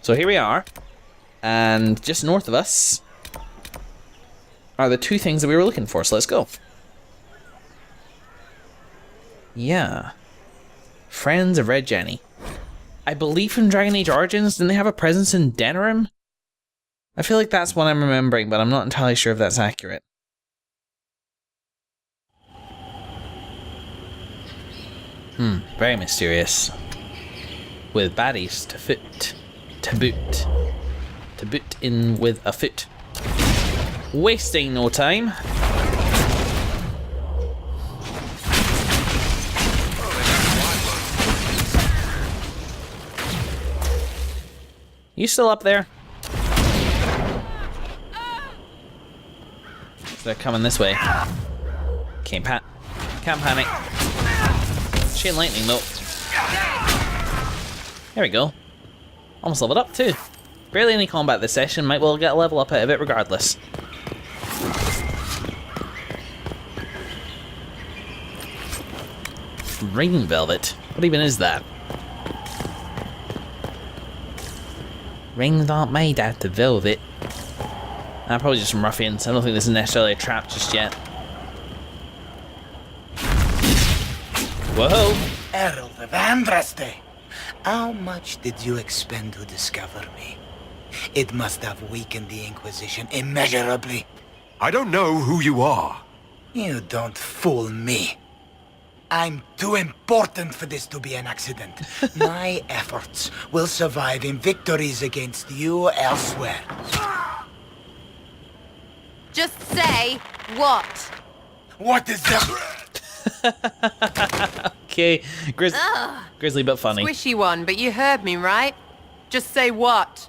So here we are, and just north of us are the two things that we were looking for, so let's go. Yeah. Friends of Red Jenny. I believe from Dragon Age Origins, didn't they have a presence in Denerim? I feel like that's what I'm remembering, but I'm not entirely sure if that's accurate. Very mysterious. With baddies to foot. To boot. To boot in with a foot. Wasting no time. You still up there? They're coming this way. Can't panic. Chain lightning though. There we go. Almost leveled up too. Barely any combat this session, might well get a level up out of it regardless. Ring velvet? What even is that? Rings aren't made out of velvet. Probably just some ruffians. I don't think this is necessarily a trap just yet. Whoa! Herald of Andraste, how much did you expend to discover me? It must have weakened the Inquisition immeasurably. I don't know who you are. You don't fool me. I'm too important for this to be an accident. My efforts will survive in victories against you elsewhere. Just say what? What is that? Okay, grizzly but funny. Squishy one, but you heard me, right? Just say what?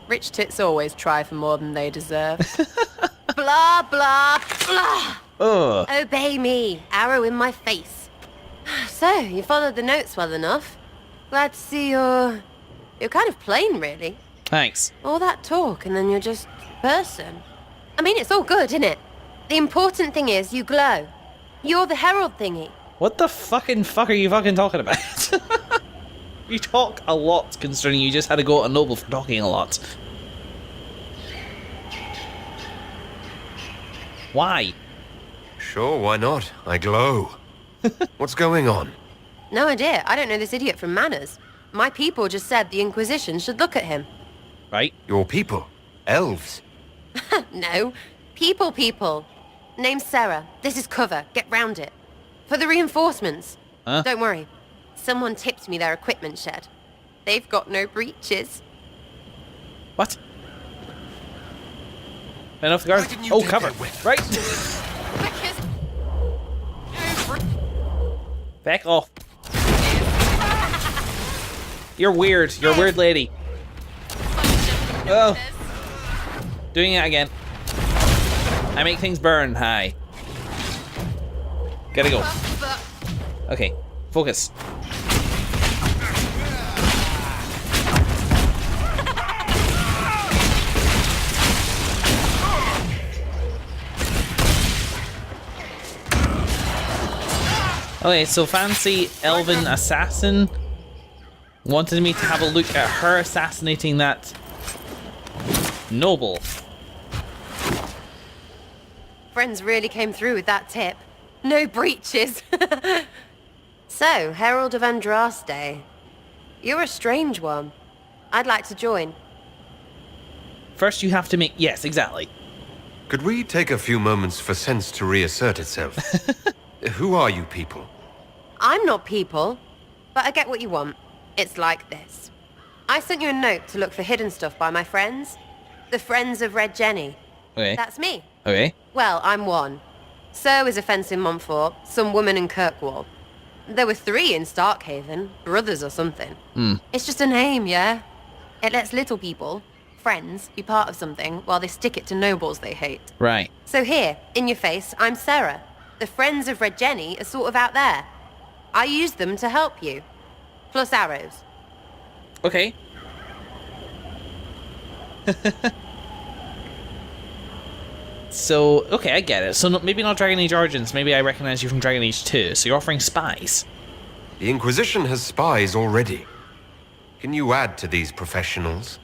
Rich tits always try for more than they deserve. Blah, blah, blah. Ugh. Obey me. Arrow in my face. So, you followed the notes well enough. Glad to see you're kind of plain, really. Thanks. All that talk and then you're just a person. I mean, it's all good, isn't it? The important thing is you glow. You're the herald thingy. What the fucking fuck are you fucking talking about? You talk a lot, considering you just had to go at a noble for talking a lot. Why? Sure, why not? I glow. What's going on? No idea. I don't know this idiot from Manners. My people just said the Inquisition should look at him. Right? Your people? Elves? No. People. Name's Sarah. This is cover. Get round it. For the reinforcements. Huh? Don't worry. Someone tipped me their equipment shed. They've got no breaches. What? Enough the guard. didn't you Oh, take cover. that with? Right. Because... Back off. You're weird. You're a weird lady. Oh. Doing it again. I make things burn. Hi. Gotta go. Okay. Focus. Okay, so fancy elven assassin wanted me to have a look at her assassinating that noble. Friends really came through with that tip. No breaches. So, Herald of Andraste. You're a strange one. I'd like to join. First you have to make... Yes, exactly. Could we take a few moments for sense to reassert itself? Who are you people? I'm not people, but I get what you want. It's like this. I sent you a note to look for hidden stuff by my friends. The Friends of Red Jenny. Okay. That's me. Okay. Well, I'm one. So is a fence in Montfort, some woman in Kirkwall. There were 3 in Starkhaven, brothers or something. It's just a name, yeah? It lets little people, friends, be part of something while they stick it to nobles they hate. Right. So here, in your face, I'm Sarah. The Friends of Red Jenny are sort of out there. I use them to help you. Plus arrows. Okay. So, okay, I get it. So maybe not Dragon Age Origins, maybe I recognize you from Dragon Age 2, so you're offering spies. The Inquisition has spies already. Can you add to these professionals?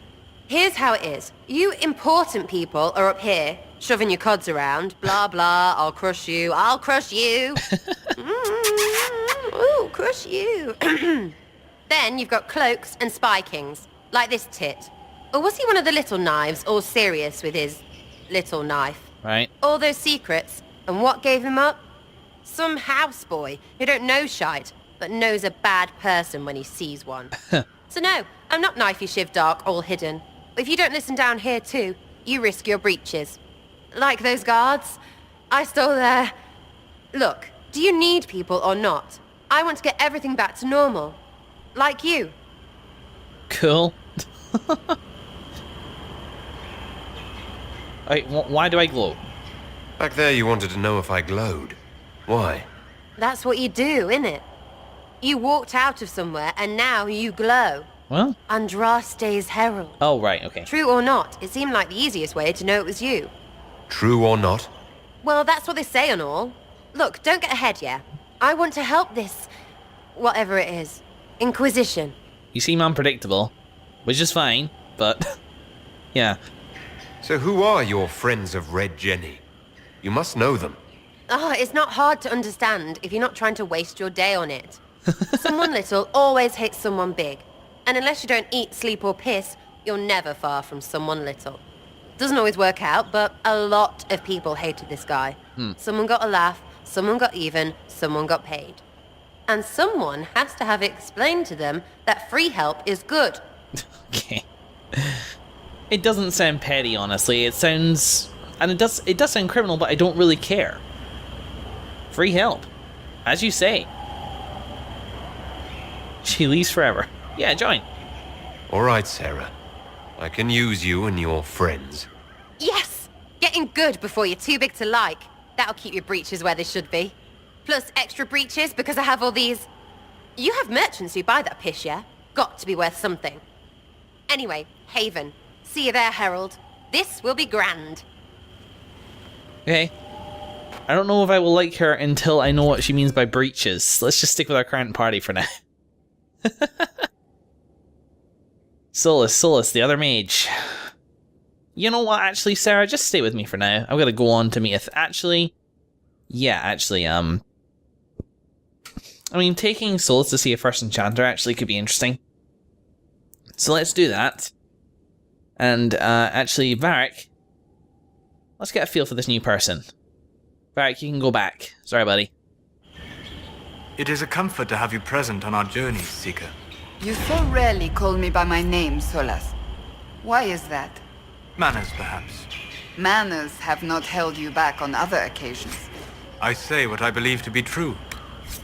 Here's how it is. You important people are up here, shoving your cods around. Blah, blah, I'll crush you, I'll crush you. Ooh, crush you. Then you've got cloaks and spy kings, like this tit. Or was he one of the little knives, all serious with his little knife? Right. All those secrets, and what gave him up? Some houseboy who don't know shite, but knows a bad person when he sees one. So no, I'm not knifey shiv dark, all hidden. If you don't listen down here too, you risk your breeches. Like those guards, I stole their... Look, do you need people or not? I want to get everything back to normal. Like you. Cool. Wait, why do I glow? Back there you wanted to know if I glowed. Why? That's what you do, innit? You walked out of somewhere and now you glow. Well? Andraste's herald. Oh, right, okay. True or not, it seemed like the easiest way to know it was you. True or not? Well, that's what they say and all. Look, don't get ahead, yeah? I want to help this... whatever it is. Inquisition. You seem unpredictable, which is fine, but... yeah. So who are your friends of Red Jenny? You must know them. Oh, it's not hard to understand if you're not trying to waste your day on it. Someone little always hates someone big. And unless you don't eat, sleep or piss, you're never far from someone little. Doesn't always work out, but a lot of people hated this guy. Someone got a laugh, someone got even, someone got paid. And someone has to have explained to them that free help is good. Okay. It doesn't sound petty, honestly. It sounds... and it does sound criminal, but I don't really care. Free help. As you say. She leaves forever. Yeah, join. Alright, Sarah. I can use you and your friends. Yes! Getting good before you're too big to like. That'll keep your breeches where they should be. Plus extra breeches because I have all these... You have merchants who buy that piss, yeah? Got to be worth something. Anyway, Haven. See you there, Herald. This will be grand. Okay. I don't know if I will like her until I know what she means by breaches. Let's just stick with our current party for now. Solus, the other mage. You know what, actually, Sarah, just stay with me for now. I've got to go on to meet I mean, taking Solus to see a first enchanter actually could be interesting. So let's do that. And, actually, Varric, let's get a feel for this new person. Varric, you can go back. Sorry, buddy. It is a comfort to have you present on our journeys, Seeker. You so rarely call me by my name, Solas. Why is that? Manners, perhaps. Manners have not held you back on other occasions. I say what I believe to be true,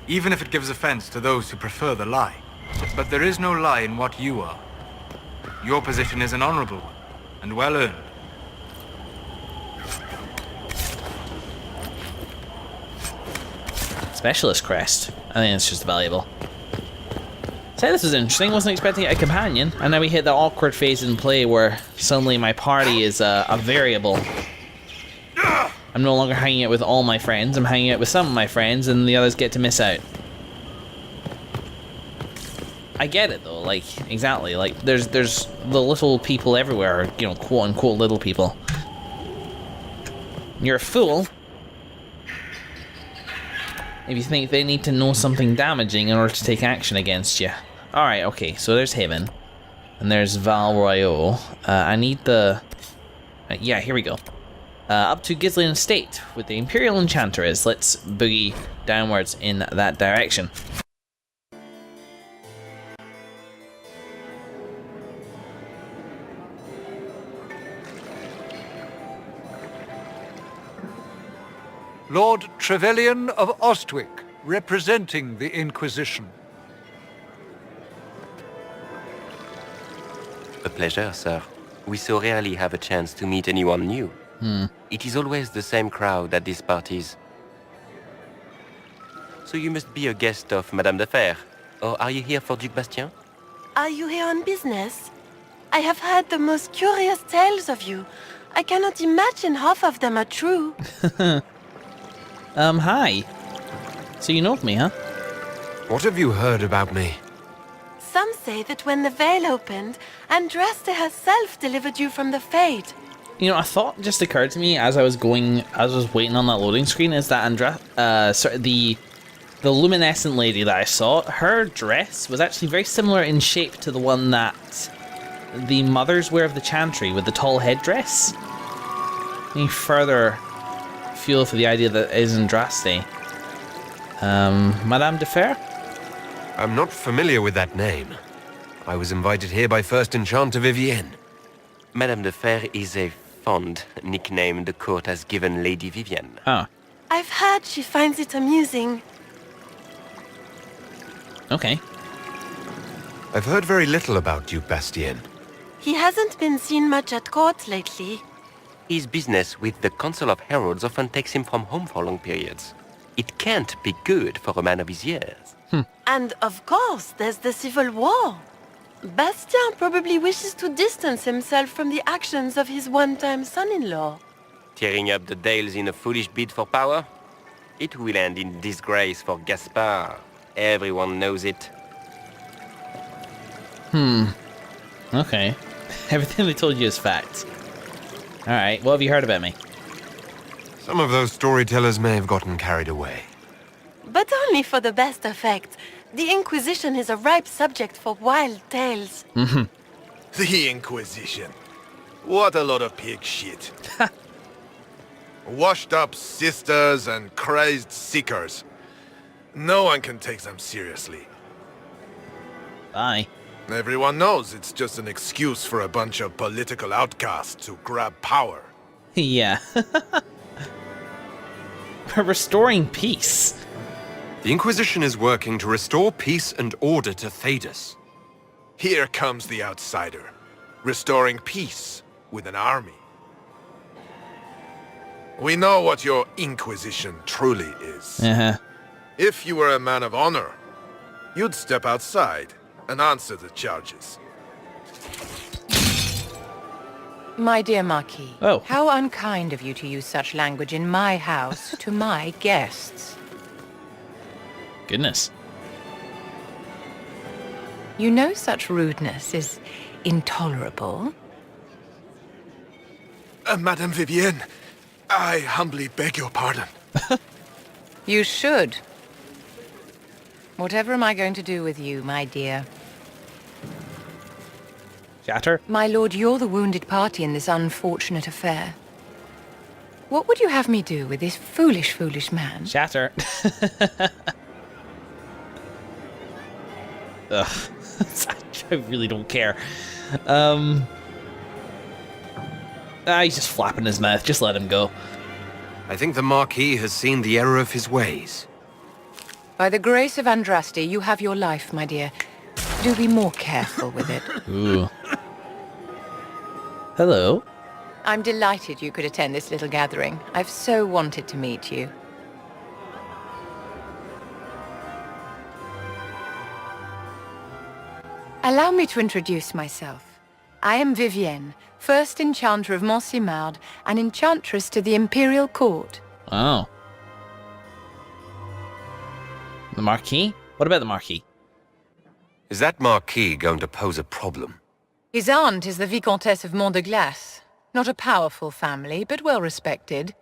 even if it gives offense to those who prefer the lie. But there is no lie in what you are. Your position is an honorable one, and well earned. Specialist crest. I think it's just valuable. So this is interesting. Wasn't expecting a companion, and now we hit the awkward phase in play where suddenly my party is a variable. I'm no longer hanging out with all my friends. I'm hanging out with some of my friends, and the others get to miss out. I get it though. Like exactly. Like there's the little people everywhere. You know, quote unquote little people. You're a fool if you think they need to know something damaging in order to take action against you. Alright, okay, so there's Haven. And there's Val Royaux. I need the... yeah, here we go. Up to Ghislaine Estate, with the Imperial Enchantress. Let's boogie downwards in that direction. Lord Trevelyan of Ostwick, representing the Inquisition. A pleasure, sir. We so rarely have a chance to meet anyone new. It is always the same crowd at these parties. So you must be a guest of Madame de Fer, or are you here for Duc Bastien? Are you here on business? I have heard the most curious tales of you. I cannot imagine half of them are true. Hi. So you know of me, huh? What have you heard about me? Some say that when the veil opened, Andraste herself delivered you from the Fade. You know, a thought just occurred to me as I was waiting on that loading screen, is that the luminescent lady that I saw, her dress was actually very similar in shape to the one that the mothers wear of the Chantry, with the tall headdress. Any further fuel for the idea that it is Andraste? Madame de Fer? I'm not familiar with that name. I was invited here by First Enchanter Vivienne. Madame de Fer is a fond nickname the court has given Lady Vivienne. Oh, I've heard she finds it amusing. okay. I've heard very little about Duke Bastien. He hasn't been seen much at court lately. His business with the Council of Heralds often takes him from home for long periods. It can't be good for a man of his years. And of course, there's the civil war. Bastien probably wishes to distance himself from the actions of his one-time son-in-law. Tearing up the Dales in a foolish bid for power? It will end in disgrace for Gaspard. Everyone knows it. Okay. Everything they told you is fact. Alright, what have you heard about me? Some of those storytellers may have gotten carried away. But only for the best effect. The Inquisition is a ripe subject for wild tales. The Inquisition. What a lot of pig shit. Washed up sisters and crazed seekers. No one can take them seriously. Bye. Everyone knows it's just an excuse for a bunch of political outcasts to grab power. Yeah. We're restoring peace. The Inquisition is working to restore peace and order to Thedas. Here comes the outsider, restoring peace with an army. We know what your Inquisition truly is. Uh-huh. If you were a man of honor, you'd step outside and answer the charges. My dear Marquis, Oh. how unkind of you to use such language in my house to my guests. Goodness. You know such rudeness is intolerable. Madame Vivienne, I humbly beg your pardon. You should. Whatever am I going to do with you, my dear? Shatter? My lord, you're the wounded party in this unfortunate affair. What would you have me do with this foolish, foolish man? Shatter. Ugh. I really don't care. He's just flapping his mouth. Just let him go. I think the Marquis has seen the error of his ways. By the grace of Andraste, you have your life, my dear. Do be more careful with it. Ooh. Hello. I'm delighted you could attend this little gathering. I've so wanted to meet you. Allow me to introduce myself. I am Vivienne, first enchanter of Montsimard and enchantress to the Imperial Court. Oh. The Marquis? What about the Marquis? Is that Marquis going to pose a problem? His aunt is the Vicomtesse of Mont de Glace. Not a powerful family, but well respected.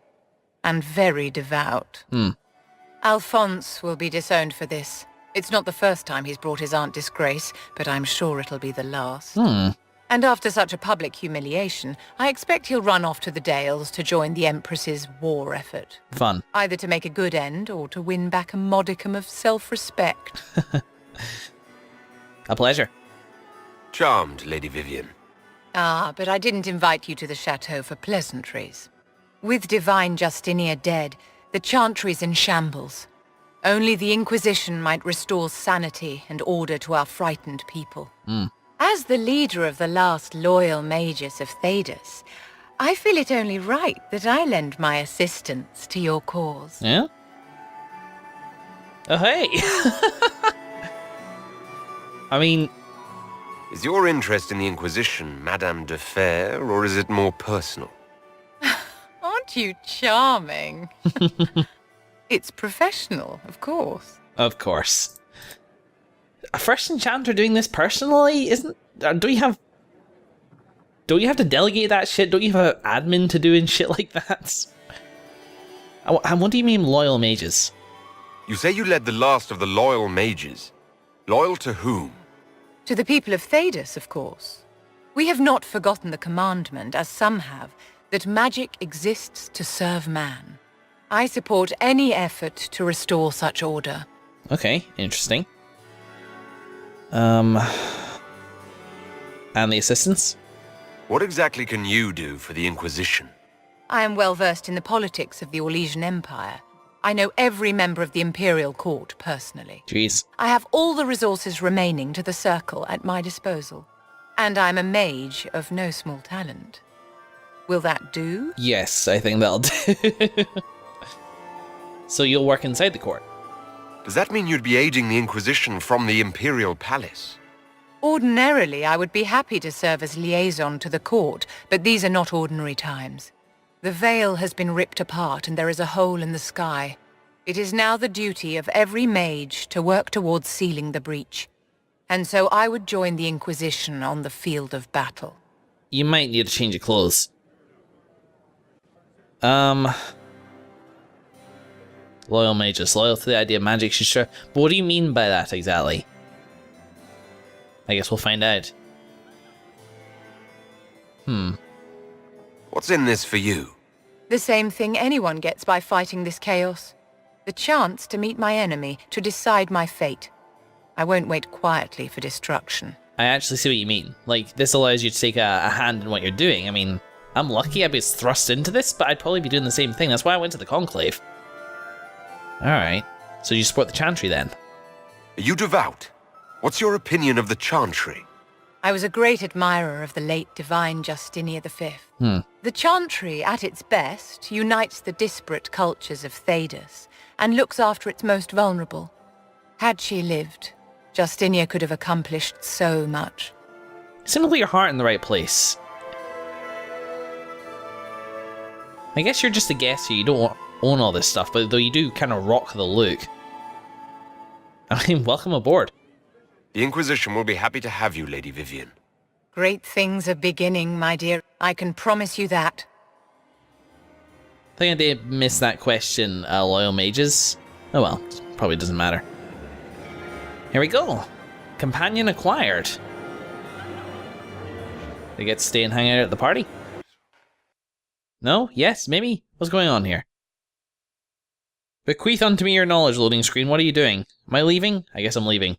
And very devout. Alphonse will be disowned for this. It's not the first time he's brought his aunt disgrace, but I'm sure it'll be the last. And after such a public humiliation, I expect he'll run off to the Dales to join the Empress's war effort. Fun. Either to make a good end, or to win back a modicum of self-respect. A pleasure. Charmed, Lady Vivienne. Ah, but I didn't invite you to the chateau for pleasantries. With Divine Justinia dead, the Chantry's in shambles. Only the Inquisition might restore sanity and order to our frightened people. As the leader of the last loyal mages of Thedas, I feel it only right that I lend my assistance to your cause. Yeah? Oh, hey! I mean... Is your interest in the Inquisition Madame de Fer, or is it more personal? Aren't you charming? It's professional, of course. Of course. a first enchanter doing this personally isn't... Don't you have to delegate that shit? Don't you have an admin to doing shit like that? And what do you mean loyal mages? You say you led the last of the loyal mages. Loyal to whom? To the people of Thedas, of course. We have not forgotten the commandment, as some have, that magic exists to serve man. I support any effort to restore such order. Okay, interesting. And the assistants? What exactly can you do for the Inquisition? I am well versed in the politics of the Orlesian Empire. I know every member of the Imperial Court personally. Jeez. I have all the resources remaining to the Circle at my disposal. And I'm a mage of no small talent. Will that do? Yes, I think that'll do. So you'll work inside the court? Does that mean you'd be aiding the Inquisition from the Imperial Palace? Ordinarily, I would be happy to serve as liaison to the court, but these are not ordinary times. The veil has been ripped apart and there is a hole in the sky. It is now the duty of every mage to work towards sealing the breach. And so I would join the Inquisition on the field of battle. You might need to change your clothes. Loyal mages, loyal to the idea of magic, sure. But what do you mean by that exactly? I guess we'll find out. What's in this for you? The same thing anyone gets by fighting this chaos. The chance to meet my enemy, to decide my fate. I won't wait quietly for destruction. I actually see what you mean. Like, this allows you to take a hand in what you're doing. I mean, I'm lucky I was thrust into this, but I'd probably be doing the same thing. That's why I went to the Conclave. Alright. So you support the Chantry then? Are you devout? What's your opinion of the Chantry? I was a great admirer of the late divine Justinia V. The Chantry, at its best, unites the disparate cultures of Thedas and looks after its most vulnerable. Had she lived, Justinia could have accomplished so much. Seems like your heart in the right place. I guess you're just a guest here, you don't own all this stuff, but though you do kind of rock the look. I mean, welcome aboard. The Inquisition will be happy to have you, Lady Vivian. Great things are beginning, my dear. I can promise you that. I think I did miss that question, loyal mages. Oh well, probably doesn't matter. Here we go. Companion acquired. They get to stay and hang out at the party? No? Yes? Maybe? What's going on here? Bequeath unto me your knowledge, loading screen. What are you doing? Am I leaving? I guess I'm leaving.